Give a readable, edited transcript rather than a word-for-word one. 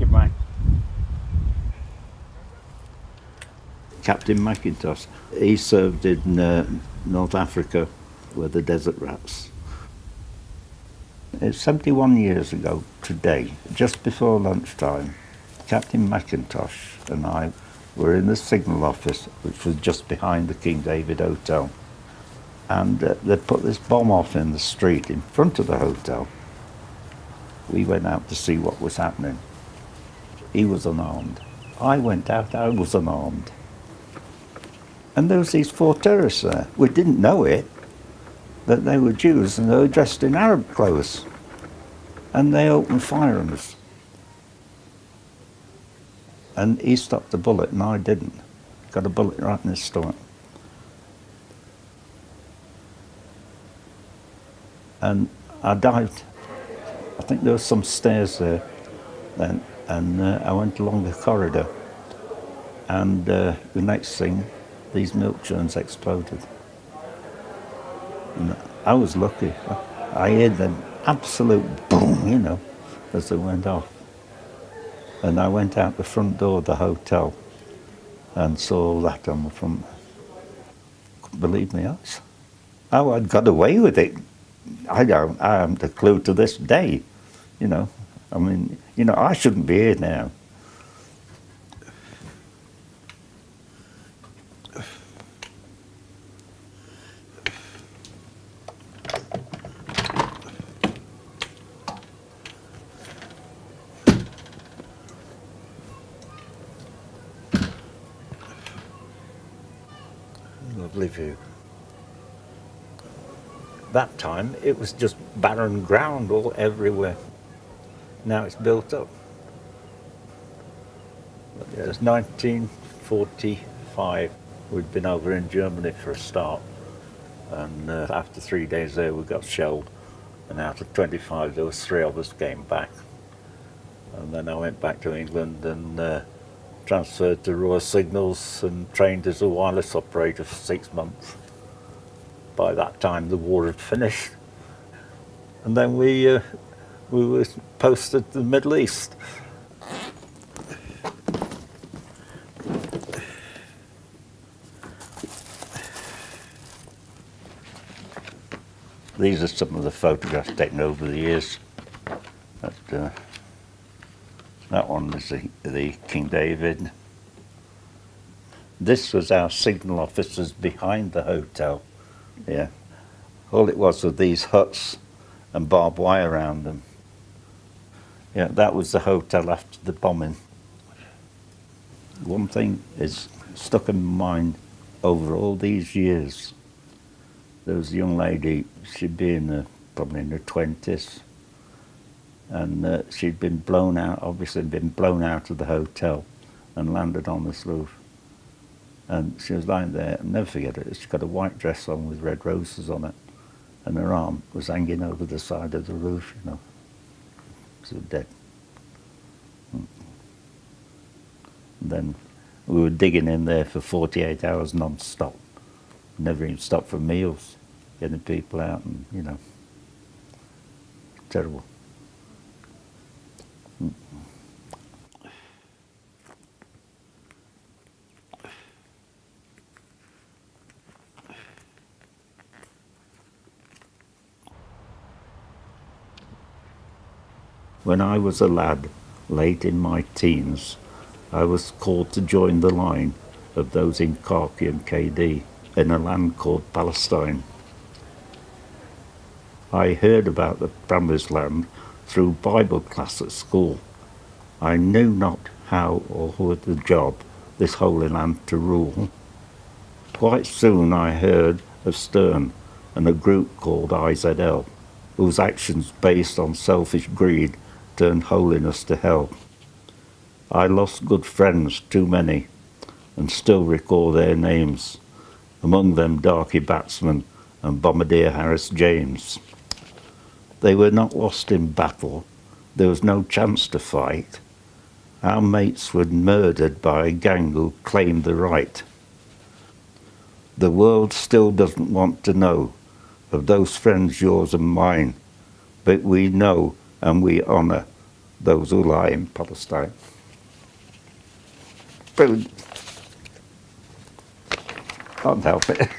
you, Mike. Captain McIntosh, he served in North Africa with the desert rats. It's 71 years ago today, just before lunchtime, Captain McIntosh and I were in the signal office, which was just behind the King David Hotel. And they put this bomb off in the street in front of the hotel. We went out to see what was happening. He was unarmed. I went out, I was unarmed. And there was these 4 terrorists there. We didn't know it, that they were Jews and they were dressed in Arab clothes. And they opened fire on us. And he stopped the bullet and I didn't. Got a bullet right in his stomach. And I dived. I think there were some stairs there then, and I went along the corridor. And the next thing, these milk churns exploded. And I was lucky. I heard an absolute boom, as they went off. And I went out the front door of the hotel and saw that on the front. Couldn't believe my eyes. How I'd got away with it, I haven't a clue to this day. I shouldn't be here now. Lovely view. That time it was just barren ground all everywhere. Now it's built up. It was 1945. We'd been over in Germany for a start, and after 3 days there we got shelled, and out of 25 there was 3 of us came back. And then I went back to England and transferred to Royal Signals and trained as a wireless operator for 6 months. By that time the war had finished, and then we were posted to the Middle East. These are some of the photographs taken over the years. That one was the King David. This was our signal officers behind the hotel. Yeah, all it was these huts and barbed wire around them. Yeah, that was the hotel after the bombing. One thing is stuck in my mind over all these years. There was a young lady, she'd been probably in her 20s, and she'd been blown out, obviously been blown out of the hotel and landed on this roof. And she was lying there, I'll never forget it, she got a white dress on with red roses on it, and her arm was hanging over the side of the roof, She was dead. And then we were digging in there for 48 hours non-stop. Never even stopped for meals, getting people out, and, terrible. When I was a lad, late in my teens, I was called to join the line of those in Khaki and KD in a land called Palestine. I heard about the Promised Land through Bible class at school. I knew not how or who the job this Holy Land to rule. Quite soon I heard of Stern and a group called IZL, whose actions based on selfish greed turned holiness to hell. I lost good friends, too many, and still recall their names, among them Darky Batsman and Bombardier Harris James. They were not lost in battle, there was no chance to fight. Our mates were murdered by a gang who claimed the right. The world still doesn't want to know of those friends, yours and mine, but we know and we honour those who lie in Palestine. Brilliant. Can't help it.